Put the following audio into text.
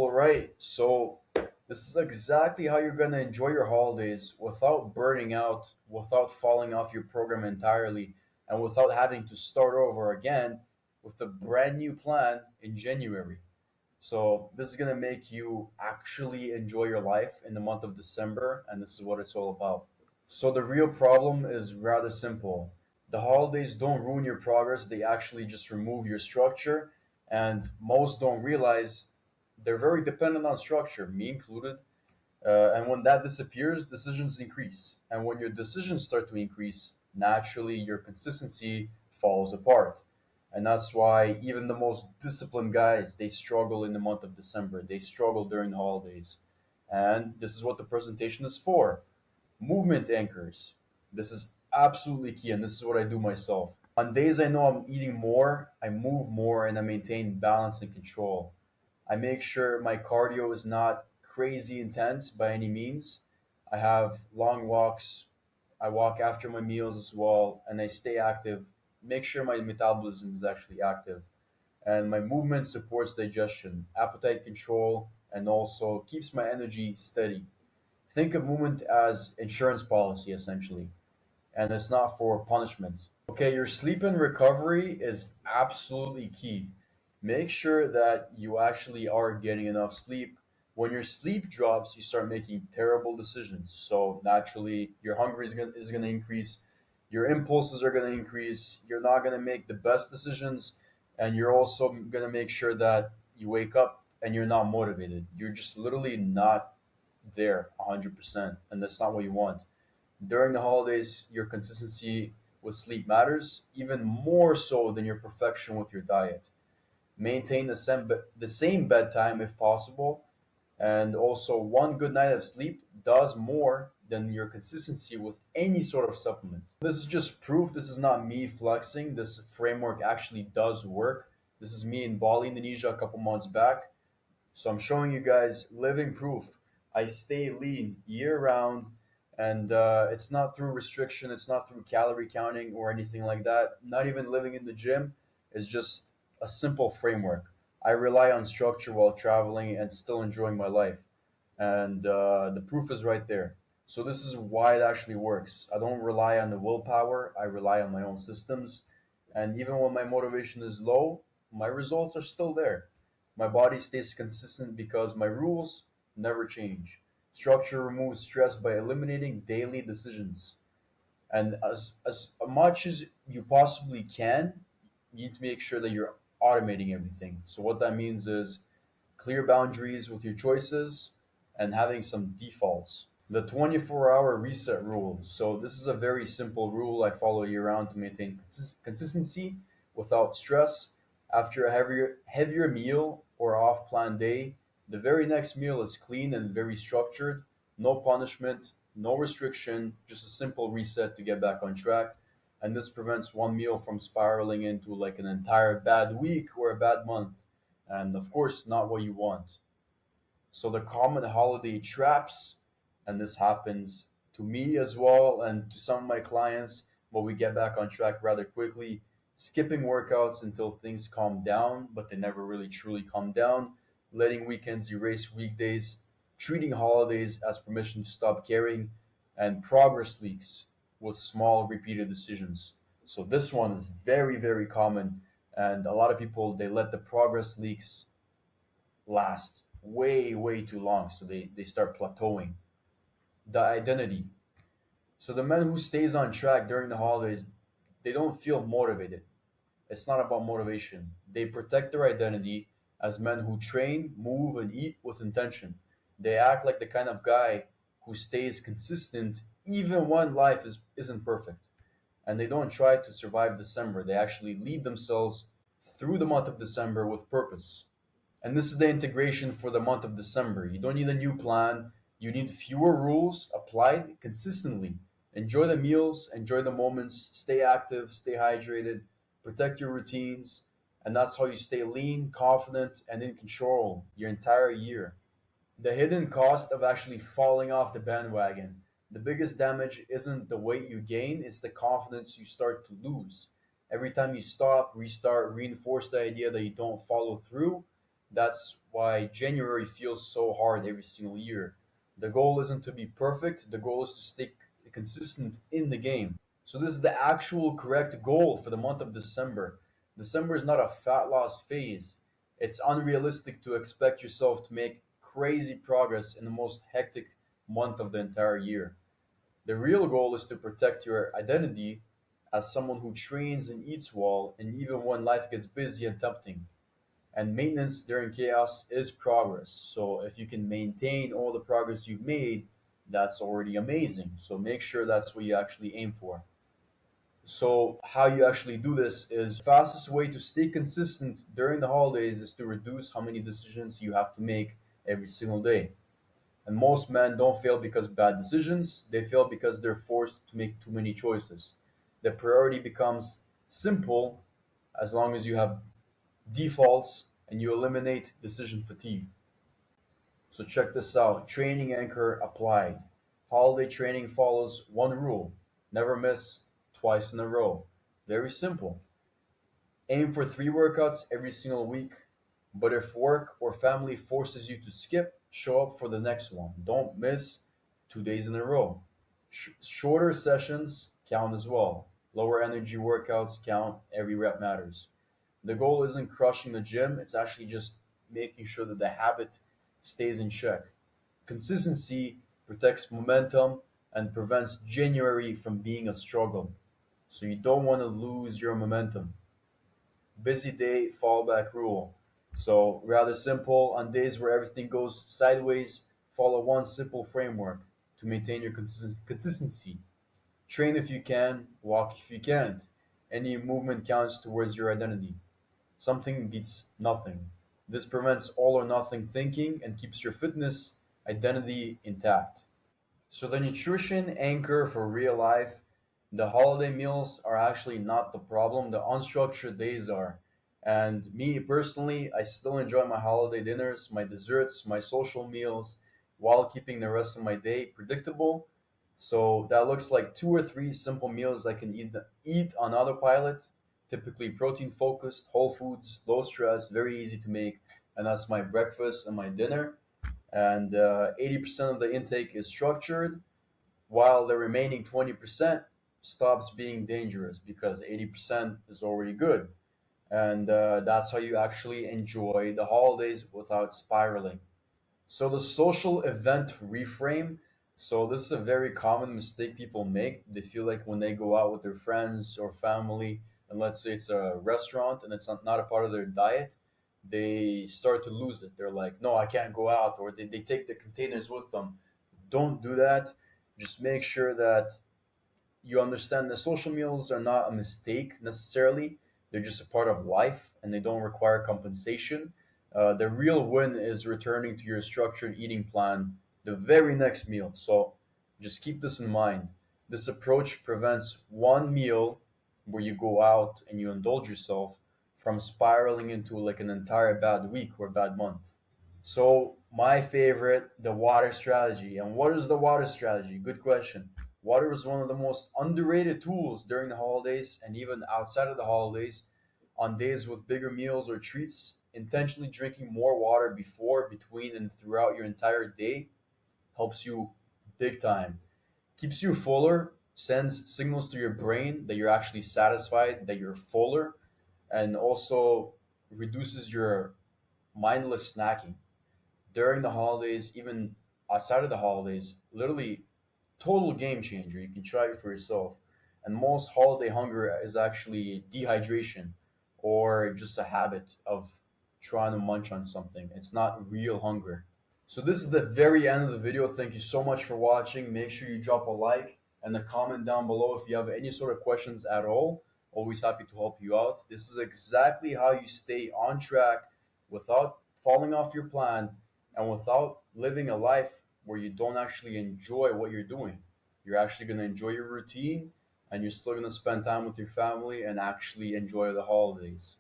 All right, so this is exactly how you're going to enjoy your holidays without burning out, without falling off your program entirely, and without having to start over again with a brand new plan in January. So, this is going to make you actually enjoy your life in the month of December, and this is what it's all about. So, the real problem is rather simple. The holidays don't ruin your progress, they actually just remove your structure, and most don't realize they're very dependent on structure, me included. And when that disappears, decisions increase. And when your decisions start to increase, naturally your consistency falls apart. And that's why even the most disciplined guys, they struggle in the month of December. They struggle during the holidays. And this is what the presentation is for. Movement anchors. This is absolutely key, and this is what I do myself. On days I know I'm eating more, I move more and I maintain balance and control. I make sure my cardio is not crazy intense by any means. I have long walks. I walk after my meals as well, and I stay active. Make sure my metabolism is actually active. And my movement supports digestion, appetite control, and also keeps my energy steady. Think of movement as insurance policy essentially, and it's not for punishment. Okay, your sleep and recovery is absolutely key. Make sure that you actually are getting enough sleep. When your sleep drops, you start making terrible decisions. So naturally, your hunger is gonna increase, your impulses are gonna increase. You're not gonna make the best decisions, and you're also gonna make sure that you wake up and you're not motivated. You're just literally not there 100%, and that's not what you want. During the holidays, your consistency with sleep matters even more so than your perfection with your diet. Maintain the same bedtime if possible, and also one good night of sleep does more than your consistency with any sort of supplement. This is just proof. This is not me flexing. This framework actually does work. This is me in Bali, Indonesia, a couple months back. So I'm showing you guys living proof. I stay lean year round, and it's not through restriction, it's not through calorie counting or anything like that. Not even living in the gym. It's just a simple framework. I rely on structure while traveling and still enjoying my life, and the proof is right there. So this is why it actually works. I don't rely on the willpower. I rely on my own systems, and even when my motivation is low, my results are still there. My body stays consistent because my rules never change. Structure removes stress by eliminating daily decisions. And as much as you possibly can, you need to make sure that you're automating everything. So, what that means is clear boundaries with your choices and having some defaults. The 24-hour reset rule. So, this is a very simple rule I follow year round to maintain consistency without stress. After a heavier meal or off plan day, the very next meal is clean and very structured. No punishment, no restriction, just a simple reset to get back on track. And this prevents one meal from spiraling into like an entire bad week or a bad month. And of course, not what you want. So the common holiday traps, and this happens to me as well and to some of my clients, but we get back on track rather quickly. Skipping workouts until things calm down, but they never really truly calm down. Letting weekends erase weekdays. Treating holidays as permission to stop caring. And progress leaks with small repeated decisions. So this one is very, very common. And a lot of people, they let the progress leaks last way, way too long. So they start plateauing. The identity. So the man who stays on track during the holidays, they don't feel motivated. It's not about motivation. They protect their identity as men who train, move, and eat with intention. They act like the kind of guy who stays consistent even when isn't perfect. And they don't try to survive December. They actually lead themselves through the month of December with purpose. And this is the integration for the month of December. You don't need a new plan. You need fewer rules applied consistently. Enjoy the meals, enjoy the moments, stay active, stay hydrated, protect your routines, and that's how you stay lean, confident, and in control your entire year. The hidden cost of actually falling off the bandwagon. The biggest damage isn't the weight you gain, it's the confidence you start to lose. Every time you stop, restart, reinforce the idea that you don't follow through, that's why January feels so hard every single year. The goal isn't to be perfect, the goal is to stay consistent in the game. So this is the actual correct goal for the month of December. December is not a fat loss phase. It's unrealistic to expect yourself to make crazy progress in the most hectic month of the entire year. The real goal is to protect your identity as someone who trains and eats well, and even when life gets busy and tempting. And maintenance during chaos is progress. So if you can maintain all the progress you've made, that's already amazing. So make sure that's what you actually aim for. So how you actually do this is fastest way to stay consistent during the holidays is to reduce how many decisions you have to make every single day. And most men don't fail because bad decisions, they fail because they're forced to make too many choices. The priority becomes simple as long as you have defaults and you eliminate decision fatigue. So check this out. Training anchor applied. Holiday training follows one rule. Never miss twice in a row. Very simple. Aim for 3 workouts every single week, but if work or family forces you to skip, show up for the next one. Don't miss 2 days in a row. Shorter sessions count as well. Lower energy workouts count, every rep matters. The goal isn't crushing the gym, it's actually just making sure that the habit stays in check. Consistency protects momentum and prevents January from being a struggle. So you don't want to lose your momentum. Busy day fallback rule. So rather simple, on days where everything goes sideways, follow one simple framework to maintain your consistency. Train if you can, walk if you can't. Any movement counts towards your identity. Something beats nothing. This prevents all or nothing thinking and keeps your fitness identity intact. So the nutrition anchor for real life, the holiday meals are actually not the problem. The unstructured days are. And me personally, I still enjoy my holiday dinners, my desserts, my social meals, while keeping the rest of my day predictable. So that looks like 2 or 3 simple meals I can eat on autopilot, typically protein focused, whole foods, low stress, very easy to make. And that's my breakfast and my dinner. And 80% of the intake is structured, while the remaining 20% stops being dangerous because 80% is already good. And that's how you actually enjoy the holidays without spiraling. So the social event reframe. So this is a very common mistake people make. They feel like when they go out with their friends or family, and let's say it's a restaurant and it's not a part of their diet, they start to lose it. They're like, no, I can't go out, or they take the containers with them. Don't do that. Just make sure that you understand that social meals are not a mistake necessarily. They're just a part of life and they don't require compensation. The real win is returning to your structured eating plan the very next meal. So just keep this in mind. This approach prevents one meal where you go out and you indulge yourself from spiraling into like an entire bad week or bad month. So my favorite, the water strategy. And what is the water strategy? Good question. Water is one of the most underrated tools during the holidays and even outside of the holidays. On days with bigger meals or treats, intentionally drinking more water before, between, and throughout your entire day helps you big time. Keeps you fuller, sends signals to your brain that you're actually satisfied, that you're fuller, and also reduces your mindless snacking during the holidays, even outside of the holidays, literally total game changer. You can try it for yourself. And most holiday hunger is actually dehydration or just a habit of trying to munch on something. It's not real hunger. So this is the very end of the video. Thank you so much for watching. Make sure you drop a like and a comment down below if you have any sort of questions at all. Always happy to help you out. This is exactly how you stay on track without falling off your plan and without living a life where you don't actually enjoy what you're doing. You're actually going to enjoy your routine and you're still going to spend time with your family and actually enjoy the holidays.